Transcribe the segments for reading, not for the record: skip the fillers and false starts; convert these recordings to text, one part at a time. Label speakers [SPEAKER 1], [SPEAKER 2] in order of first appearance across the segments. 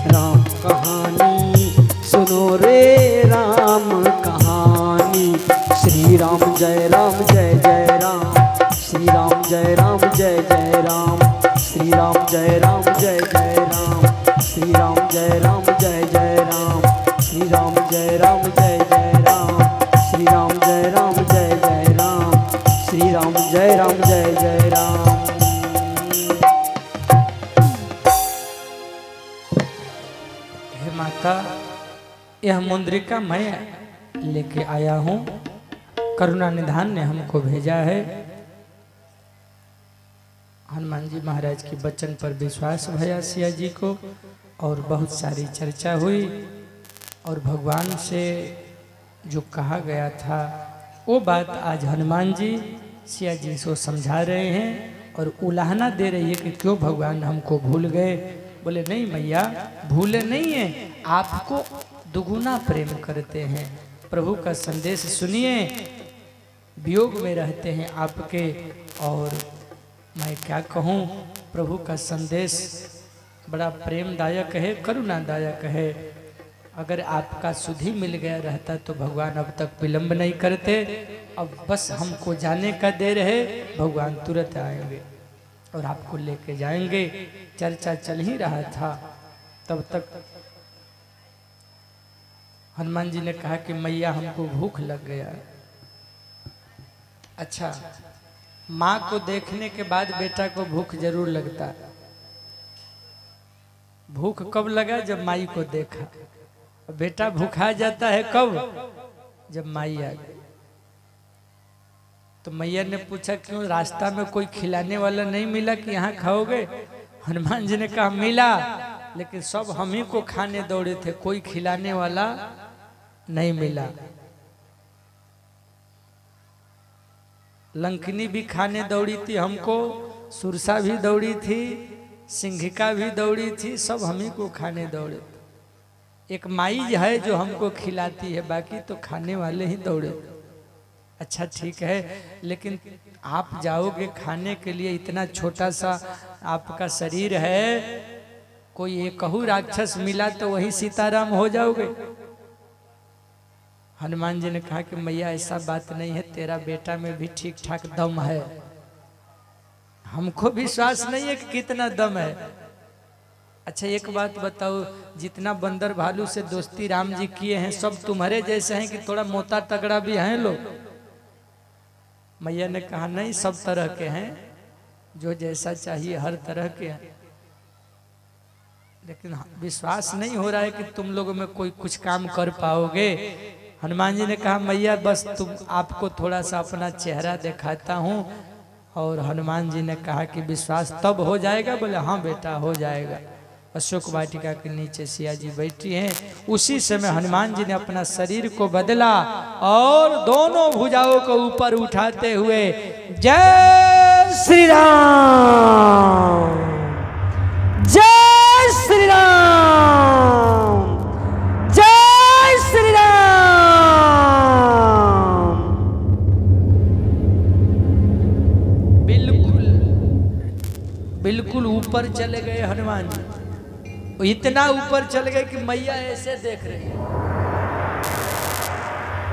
[SPEAKER 1] राम कहानी सुनो रे राम कहानी। श्री राम जय राम जय जय राम, श्री राम जय राम जय जय राम, श्री राम जय राम जय जय राम, श्री राम जय राम जय जय राम, श्री राम जय राम जय जय राम, श्री राम जय राम जय जय राम, श्री राम जय राम जय जय राम।
[SPEAKER 2] हे माता, यह मुद्रिका मैं लेके आया हूँ, करुणा निधान ने हमको भेजा है। हनुमान जी महाराज के वचन पर विश्वास भया सिया जी को, और बहुत सारी चर्चा हुई, और भगवान से जो कहा गया था वो बात आज हनुमान जी सिया जी को समझा रहे हैं, और उलाहना दे रही है कि क्यों भगवान हमको भूल गए। बोले नहीं मैया, भूले नहीं है, आपको दुगुना प्रेम करते हैं। प्रभु का संदेश सुनिए, वियोग में रहते हैं आपके, और मैं क्या कहूँ, प्रभु का संदेश बड़ा प्रेमदायक है, करुणादायक है। अगर आपका सुधि मिल गया रहता तो भगवान अब तक विलंब नहीं करते। अब बस हमको जाने का देर है, भगवान तुरंत आएंगे और आपको लेके जाएंगे। चर्चा चल ही रहा था, तब तक हनुमान जी ने कहा कि मैया हमको भूख लग गया। अच्छा, माँ को देखने के बाद बेटा को भूख जरूर लगता है। भूख कब लगा? जब माई को देखा। बेटा भूखा जाता है कब? जब माई आ गई। तो मैया ने पूछा क्यों, रास्ता में कोई खिलाने वाला नहीं मिला कि यहाँ खाओगे? हनुमान जी ने कहा मिला, लेकिन सब हम ही को खाने दौड़े थे, कोई खिलाने वाला नहीं मिला। लंकिनी भी खाने दौड़ी थी हमको, सुरसा भी दौड़ी थी, सिंघिका भी दौड़ी थी, सब हम ही को खाने दौड़े थे। एक माई है जो हमको खिलाती है, बाकी तो खाने वाले ही दौड़े। अच्छा ठीक है, लेकिन आप जाओगे खाने के लिए, इतना छोटा सा आपका शरीर है, कोई एक कहू राक्षस मिला तो वही सीताराम हो जाओगे। हनुमान जी ने कहा कि मैया ऐसा बात नहीं है, तेरा बेटा में भी ठीक ठाक दम है। हमको विश्वास नहीं है कि कितना दम है। अच्छा एक बात बताओ, जितना बंदर भालू से दोस्ती राम जी किए हैं, सब तुम्हारे जैसे हैं कि थोड़ा मोटा तगड़ा भी हैं लोग? मैया ने कहा नहीं, सब तरह के हैं, जो जैसा चाहिए हर तरह के हैं। लेकिन विश्वास नहीं हो रहा है कि तुम लोगों में कोई कुछ काम कर पाओगे। हनुमान जी ने कहा मैया बस तुम आपको थोड़ा सा अपना चेहरा दिखाता हूँ। और हनुमान जी ने कहा कि विश्वास तब हो जाएगा? बोले हाँ बेटा हो जाएगा। अशोक वाटिका के नीचे सिया जी बैठी हैं। उसी समय हनुमान जी ने अपना शरीर को बदला और दोनों भुजाओं को ऊपर उठाते हुए जय श्री राम, जय श्री राम, जय श्री राम, बिल्कुल ऊपर चले गए हनुमान जी। इतना ऊपर चले गए कि मैया ऐसे देख रही है।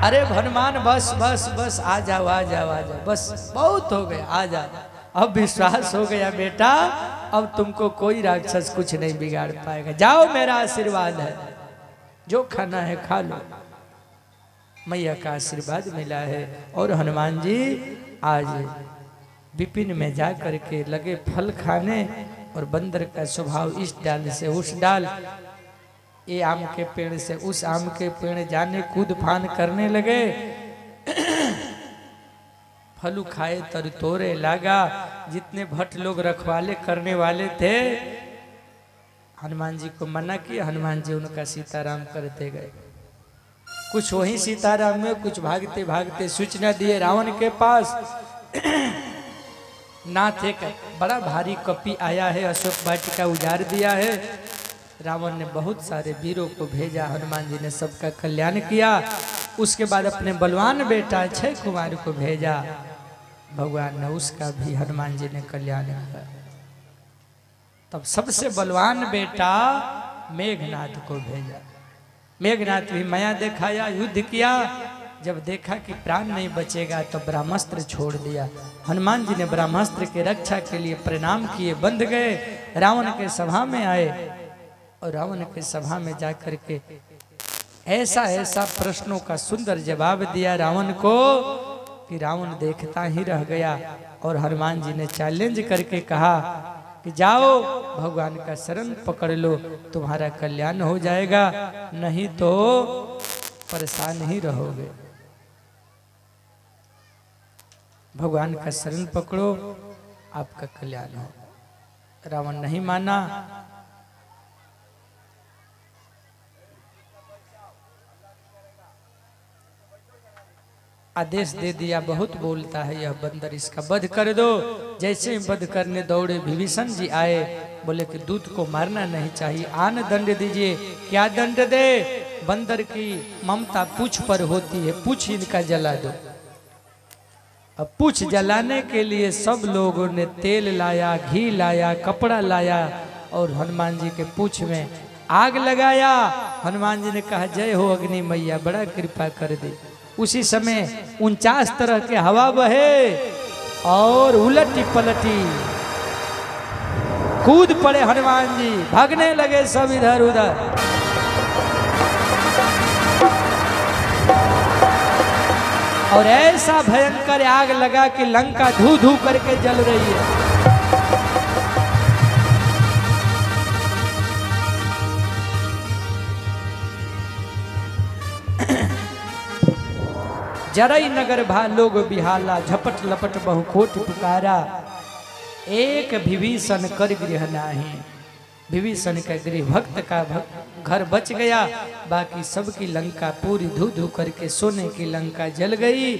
[SPEAKER 2] अरे हनुमान बस बस बस, आ जाओ आ जाओ आ जाओ, बस बहुत हो गया, आ जाओ। अब विश्वास हो गया बेटा, अब तुमको कोई राक्षस कुछ नहीं बिगाड़ पाएगा। जाओ मेरा आशीर्वाद है, जो खाना है खा लो। मैया का आशीर्वाद मिला है। और हनुमान जी आज विपिन में जा करके लगे फल खाने। और बंदर का स्वभाव इस डाल से उस डाल, ये आम के पेड़ से उस आम के पेड़ जाने कूद फान करने लगे। फलू खाए तर तोरे लागा। जितने भट्ट लोग रखवाले करने वाले थे, हनुमान जी को मना किया। हनुमान जी उनका सीताराम करते गए। कुछ वही सीताराम में, कुछ भागते भागते सूचना दिए रावण के पास। नाथ एक बड़ा भारी कपी आया है, अशोक वाटिका उजाड़ दिया है। रावण ने बहुत सारे वीरों को भेजा, हनुमान जी ने सबका कल्याण किया। उसके बाद अपने बलवान बेटा अक्षय कुमार को भेजा, भगवान ने उसका भी हनुमान जी ने कल्याण किया। तब सबसे बलवान बेटा मेघनाथ को भेजा। मेघनाथ भी माया दिखाया, युद्ध किया। जब देखा कि प्राण नहीं बचेगा तो ब्रह्मास्त्र छोड़ दिया। हनुमान जी ने ब्रह्मास्त्र की रक्षा के लिए प्रणाम किए, बंध गए, रावण के सभा में आए और रावण के सभा में जाकर के ऐसा ऐसा प्रश्नों का सुंदर जवाब दिया रावण को कि रावण देखता ही रह गया। और हनुमान जी ने चैलेंज करके कहा कि जाओ भगवान का शरण पकड़ लो, तुम्हारा कल्याण हो जाएगा, नहीं तो परेशान ही रहोगे। भगवान का शरण पकड़ो, आपका कल्याण हो। रावण नहीं माना। आदेश दे दिया, बहुत बोलता है यह बंदर, इसका वध कर दो। जैसे ही वध करने दौड़े विभीषण जी आए, बोले कि दूत को मारना नहीं चाहिए, आन दंड दीजिए। क्या दंड दे? बंदर की ममता पूछ पर होती है, पूछ इनका जला दो। अब पूछ जलाने के लिए सब लोगों ने तेल लाया, घी लाया, कपड़ा लाया और हनुमान जी के पूछ में आग लगाया। हनुमान जी ने कहा जय हो अग्नि मैया, बड़ा कृपा कर दी। उसी समय 49 तरह के हवा बहे और उलटी पलटी कूद पड़े हनुमान जी, भागने लगे सब इधर उधर। और ऐसा भयंकर आग लगा कि लंका धू धू करके जल रही है। जरई नगर भा लोग बिहाला, झपट लपट बहुकोट पुकारा। एक विभीषण कर गृह नाही, विभीषण का गृह भक्त का घर बच गया, बाकी सबकी लंका पूरी धू धू करके सोने की लंका जल गई।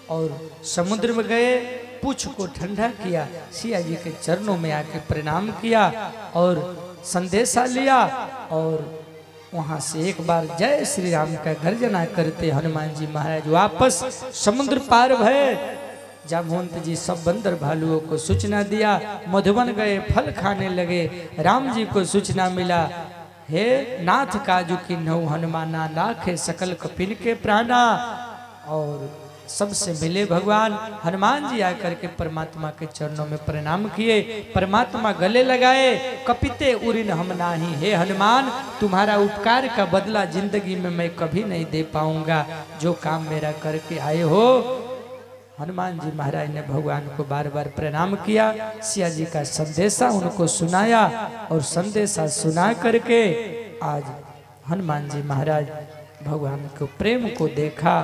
[SPEAKER 2] और समुद्र में गए, पूछ को ठंडा किया, सिया जी के चरणों में आके प्रणाम किया और संदेशा लिया। और वहां से एक बार जय श्री राम का गर्जना करते हनुमान जी महाराज वापस समुद्र पार भये। जामवंत जी सब बंदर भालुओं को सूचना दिया, मधुबन गए, फल खाने लगे। राम जी को सूचना मिला, हे नाथ काजू की नौ हनुमाना, लाखे सकल कपिन के प्राणा। और सबसे मिले भगवान हनुमान जी आकर के परमात्मा के चरणों में प्रणाम किए, परमात्मा गले लगाए। कपिते उरिन हम नाही, हे हनुमान तुम्हारा उपकार का बदला जिंदगी में मैं कभी नहीं दे पाऊंगा, जो काम मेरा करके आए हो। हनुमान जी महाराज ने भगवान को बार बार प्रणाम किया, सिया जी का संदेशा उनको सुनाया और संदेशा सुना करके आज हनुमान जी महाराज भगवान को प्रेम को देखा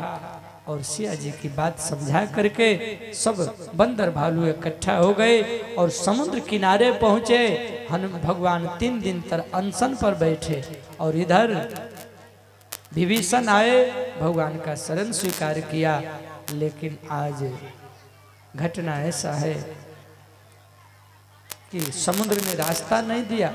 [SPEAKER 2] और सिया जी की बात समझा करके सब बंदर भालू इकट्ठा हो गए और समुद्र किनारे पहुंचे। भगवान 3 दिन तक अनशन पर बैठे और इधर विभीषण आए, भगवान का शरण स्वीकार किया। लेकिन आज घटना ऐसा है कि समुद्र ने रास्ता नहीं दिया,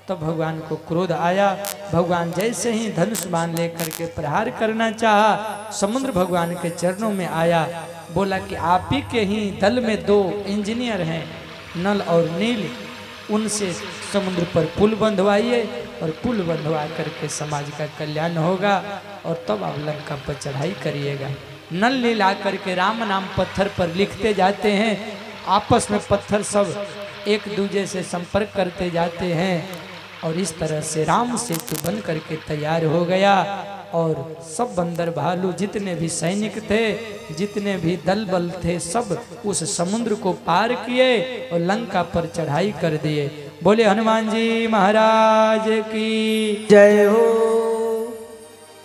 [SPEAKER 2] तो भगवान को क्रोध आया। भगवान जैसे ही धनुष बाण लेकर के प्रहार करना चाहा, समुद्र भगवान के चरणों में आया, बोला कि आप ही के ही दल में 2 इंजीनियर हैं, नल और नील, उनसे समुद्र पर पुल बंधवाइए और पुल बंधवा करके समाज का कल्याण होगा और तब आप लंका पर चढ़ाई करिएगा। नल नील आकर के राम नाम पत्थर पर लिखते जाते हैं, आपस में पत्थर सब एक दूसरे से संपर्क करते जाते हैं और इस तरह से राम सेतु बन करके तैयार हो गया। और सब बंदर भालू जितने भी सैनिक थे, जितने भी दल बल थे, सब उस समुद्र को पार किए और लंका पर चढ़ाई कर दिए। बोले हनुमान जी महाराज की जय हो।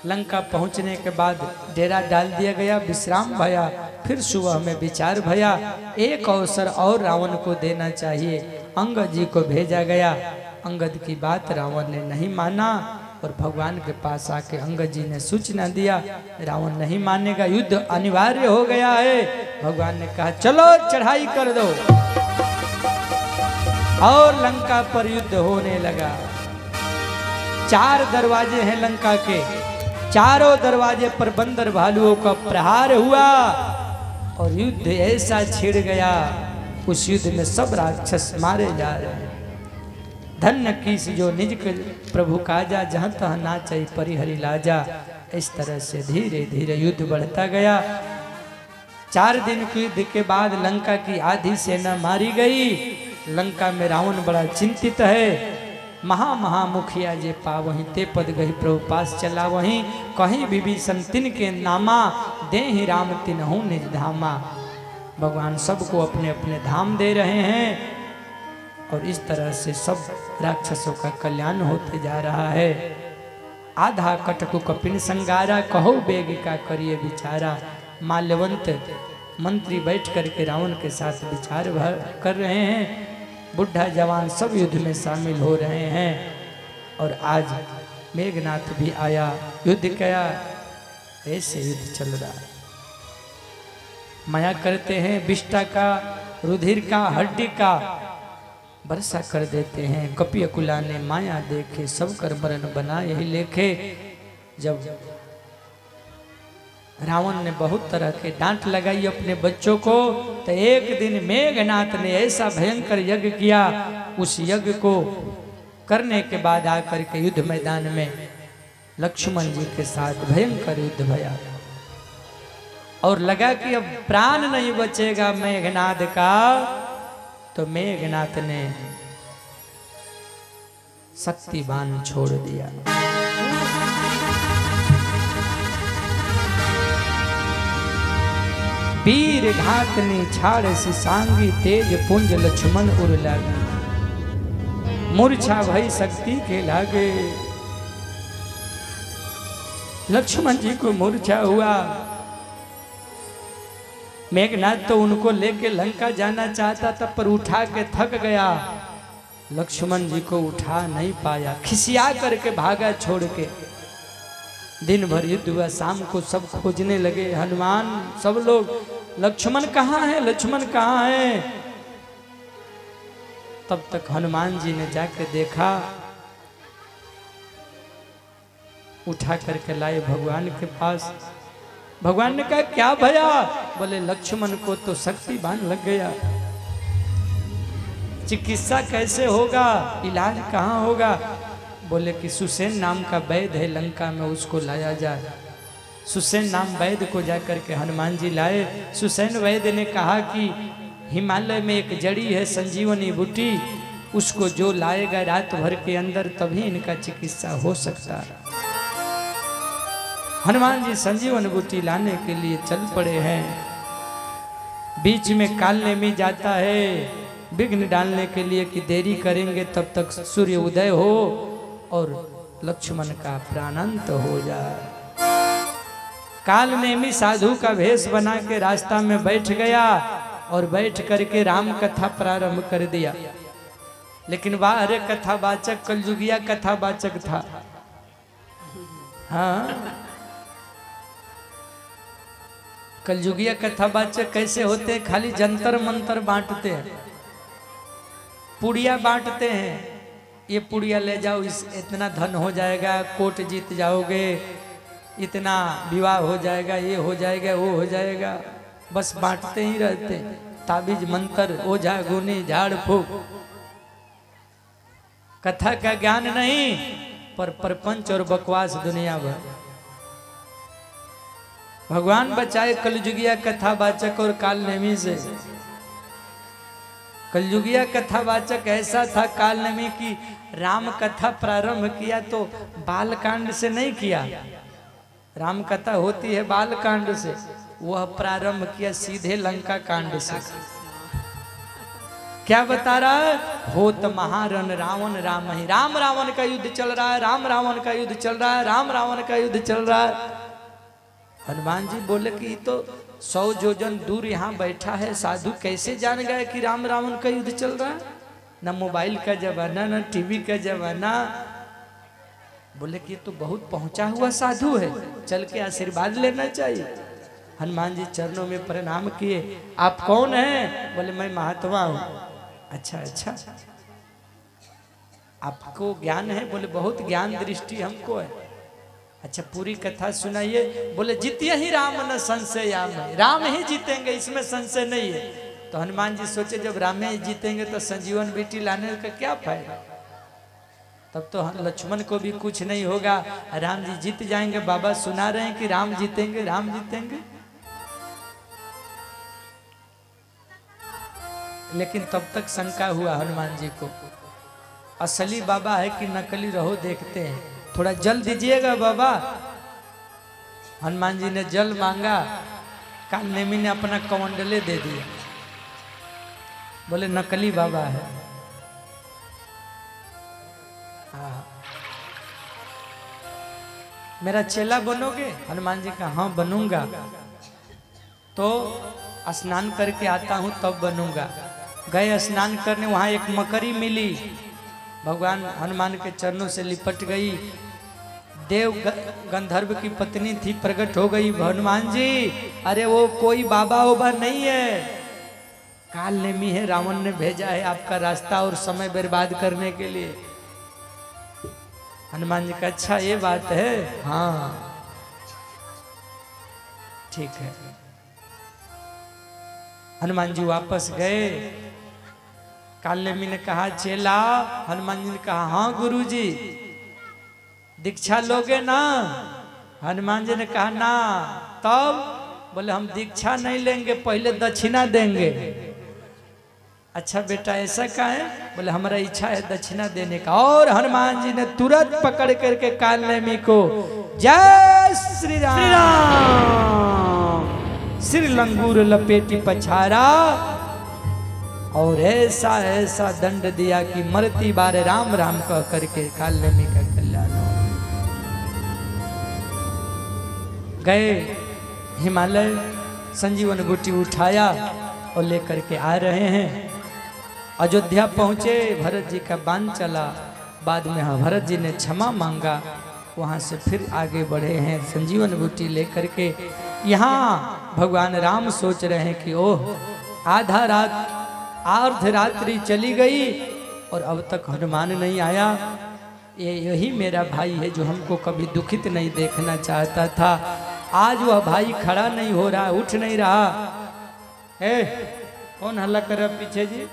[SPEAKER 2] लंका पहुंचने के बाद डेरा डाल दिया गया, विश्राम भया। फिर सुबह में विचार भया, एक अवसर और रावण को देना चाहिए। अंगद जी को भेजा गया। अंगद की बात रावण ने नहीं माना और भगवान के पास आके अंगद जी ने सूचना दिया, रावण नहीं मानेगा, युद्ध अनिवार्य हो गया है। भगवान ने कहा चलो चढ़ाई कर दो और लंका पर युद्ध होने लगा। 4 दरवाजे हैं लंका के, चारों दरवाजे पर बंदर भालुओं का प्रहार हुआ और युद्ध ऐसा छिड़ गया, उस युद्ध में सब राक्षस मारे जा रहे हैं। धन्य कीस जो निज प्रभु काजा, जहाँ तहाँ नाचई परिहरि लाजा। इस तरह से धीरे धीरे युद्ध बढ़ता गया। 4 दिन के युद्ध के बाद लंका की आधी सेना मारी गई। लंका में रावण बड़ा चिंतित है। महा मुखिया जे पा वहीं ते पद गही प्रभु पास चला वहीं, कहीं विभीषण तिन के नामा, दे ही राम तिनहु निज धामा। भगवान सबको अपने अपने धाम दे रहे हैं और इस तरह से सब राक्षसों का कल्याण होते जा रहा है। आधा कटकु कपिन संगारा, कहो बेग का करिए विचारा। माल्यवंत मंत्री बैठ करके रावण के साथ विचार कर रहे हैं। बुढ़ा जवान सब युद्ध में शामिल हो रहे हैं। और आज मेघनाथ भी आया, युद्ध किया। ऐसे युद्ध चल रहा है। माया करते हैं विष्टा का, रुधिर का, हड्डी का वर्षा कर देते हैं। कपि अकुला ने माया देखे, सब कर मरण बना यही लेखे। जब रावण ने बहुत तरह के डांट लगाई अपने बच्चों को, तो एक दिन मेघनाथ ने ऐसा भयंकर यज्ञ किया। उस यज्ञ को करने के बाद आकर के युद्ध मैदान में लक्ष्मण जी के साथ भयंकर युद्ध भया और लगा कि अब प्राण नहीं बचेगा मेघनाथ का। तो मेघनाथ ने शक्ति बाण छोड़ दिया। वीर घातनी छाड़ सिसांगी, तेज पुंज लक्ष्मण उर लागे। मूर्छा भई शक्ति के लागे। लक्ष्मण जी को मूर्छा हुआ। मेघनाथ तो उनको लेके लंका जाना चाहता था, पर उठा के थक गया। लक्ष्मण जी को उठा नहीं पाया, खिसिया करके भागा छोड़ के। दिन भर युद्ध हुआ। शाम को सब खोजने लगे, हनुमान सब लोग, लक्ष्मण कहाँ है, लक्ष्मण कहाँ है। तब तक हनुमान जी ने जाकर देखा, उठा करके लाए भगवान के पास। भगवान ने कहा क्या भया? बोले लक्ष्मण को तो शक्ति बाण लग गया, चिकित्सा कैसे होगा, इलाज कहाँ होगा? बोले कि सुसेन नाम का वैद्य है लंका में, उसको लाया जाए। सुसेन नाम वैद्य को जाकर के हनुमान जी लाए। सुसेन वैद्य ने कहा कि हिमालय में एक जड़ी है संजीवनी बूटी, उसको जो लाएगा रात भर के अंदर तभी इनका चिकित्सा हो सकता है। हनुमान जी संजीवन बूटी लाने के लिए चल पड़े हैं। बीच में कालनेमी जाता है विघ्न डालने के लिए कि देरी करेंगे तब तक सूर्य उदय हो और लक्ष्मण का प्राणांत हो जाए। कालनेमी साधु का वेश बना के रास्ता में बैठ गया और बैठ करके राम कथा प्रारंभ कर दिया। लेकिन वह अरे कथावाचक कलयुगिया कथावाचक था। हाँ, कलयुगिया कथावाचक कैसे होते हैं? खाली जंतर मंतर बांटते हैं, पुड़िया बांटते हैं। ये पुड़िया ले जाओ, इस इतना धन हो जाएगा, कोर्ट जीत जाओगे, इतना विवाह हो जाएगा, ये हो जाएगा, वो हो जाएगा, बस बांटते ही रहते। ताबीज मंत्र, ओझा गुनी, झाड़ फूक, कथा का ज्ञान नहीं, पर प्रपंच और बकवास दुनिया भर। भगवान बचाए कलयुगिया कथावाचक और कालनेमी से। कलयुगिया कथावाचक ऐसा था कालनेमी की राम कथा प्रारंभ किया तो बालकांड से नहीं किया। राम कथा होती है बालकांड से, वह प्रारंभ किया सीधे लंका कांड से। क्या बता रहा है? होत महारण रावण राम ही। राम रावण का युद्ध चल रहा है, राम रावण का युद्ध चल रहा है, राम रावण का युद्ध चल रहा है। हनुमान जी बोले कि तो 100 योजन दूर यहाँ बैठा है साधु, कैसे जान गया कि राम रावण का युद्ध चल रहा है? न मोबाइल का जमाना, न टीवी का जमाना। बोले कि तो बहुत पहुंचा हुआ साधु है, चल के आशीर्वाद लेना चाहिए। हनुमान जी चरणों में प्रणाम किए। आप कौन हैं? बोले मैं महात्मा हूँ। अच्छा अच्छा, आपको ज्ञान है? बोले बहुत ज्ञान दृष्टि हमको है। अच्छा पूरी कथा सुनाइए। बोले जीतिए ही राम न संशय याम, राम ही जीतेंगे, इसमें संशय नहीं है। तो हनुमान जी सोचे जब राम ही जीतेंगे तो संजीवन बेटी लाने का क्या फायदा। तब तो लक्ष्मण को भी कुछ नहीं होगा, राम जी जीत जाएंगे। बाबा सुना रहे हैं कि राम जीतेंगे, राम जीतेंगे। लेकिन तब तक शंका हुआ हनुमान जी को, असली बाबा है कि नकली, रहो देखते हैं, थोड़ा जल दीजिएगा बाबा। हनुमान जी ने जल मांगा, कालनेमी ने अपना कमंडले दे दिया, बोले नकली बाबा है। हाँ, मेरा चेला बनोगे? हनुमान जी कहा हाँ बनूंगा, तो स्नान करके आता हूँ तब बनूंगा। गए स्नान करने, वहां एक मकरी मिली, भगवान हनुमान के चरणों से लिपट गई। देव गंधर्व की पत्नी थी, प्रकट हो गई। हनुमान जी अरे वो कोई बाबा ओबा नहीं है, कालनेमी है, रावण ने भेजा है आपका रास्ता और समय बर्बाद करने के लिए। हनुमान जी का अच्छा ये बात है, हाँ ठीक है। हनुमान जी वापस गए। कालनेमी ने कहा चेला, हनुमान जी ने कहा हाँ गुरुजी, दीक्षा लोगे ना? हनुमान जी ने कहा ना। तब बोले हम दीक्षा नहीं लेंगे, पहले दक्षिणा देंगे। अच्छा बेटा ऐसा का है? बोले हमारा इच्छा है दक्षिणा देने का। और हनुमान जी ने तुरंत पकड़ करके कालनेमी को जय श्री राम, सिर लंगूर लपेटी पछाड़ा और ऐसा ऐसा दंड दिया कि मरती बार राम राम कह करके कालनेमी का कल्याण हो। गए हिमालय, संजीवन बूटी उठाया और लेकर के आ रहे हैं। अयोध्या पहुंचे, भरत जी का बाण चला। बाद में हाँ भरत जी ने क्षमा मांगा, वहां से फिर आगे बढ़े हैं संजीवन बूटी लेकर के। यहाँ भगवान राम सोच रहे हैं कि ओह आधा रात अर्धरात्रि चली गई और अब तक हनुमान नहीं आया। यही मेरा भाई है जो हमको कभी दुखित नहीं देखना चाहता था। आज वह भाई खड़ा नहीं हो रहा, उठ नहीं रहा है। कौन हल्ला कर रहा पीछे जी?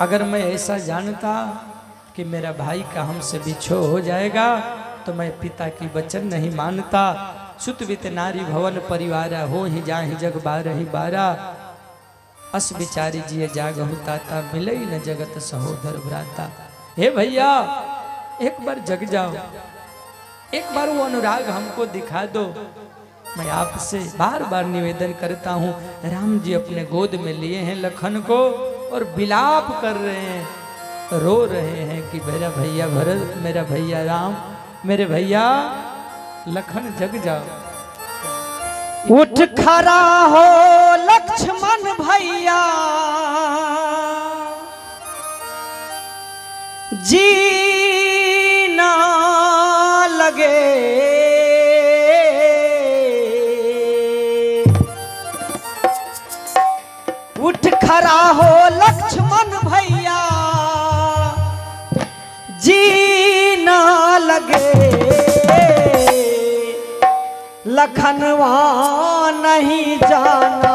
[SPEAKER 2] अगर मैं ऐसा जानता कि मेरा भाई का हमसे बिछो हो जाएगा तो मैं पिता की वचन नहीं मानता। सुत वित नारी भवन परिवारा, हो ही जा ही जग बारही बारा। अस बिचारी जिये जागहु ताता, मिले न जगत सहोदर भ्राता। हे भैया एक बार जग जाओ, एक बार वो अनुराग हमको दिखा दो। मैं आपसे बार बार निवेदन करता हूँ। राम जी अपने गोद में लिए हैं लखन को और विलाप कर रहे हैं, रो रहे हैं कि मेरा भैया भरत, मेरा भैया राम, मेरे भैया लखन जग जाओ।
[SPEAKER 1] उठ खड़ा हो लक्ष्मण भैया, जीना लगे। उठ खड़ा हो लक्ष्मण भैया, जीना लगे। लखनवा नहीं जाना